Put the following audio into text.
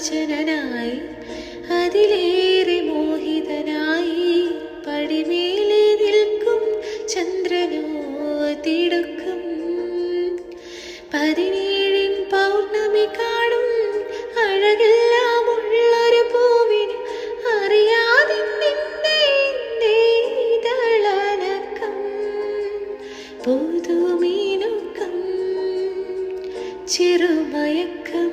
ലോചനനായി അതിലേറെ മോഹിതനായി പടിമേലെ നിൽക്കും ചന്ദ്രനോ തിടുക്കും 17 പൗർണമി കാണും അഴകെല്ലാം ഉള്ളൊരു പൂവിന് അറിയാതെ നിന്റെ ഇതളനക്കം പുതുമീനുക്കം ചെറുമയക്കം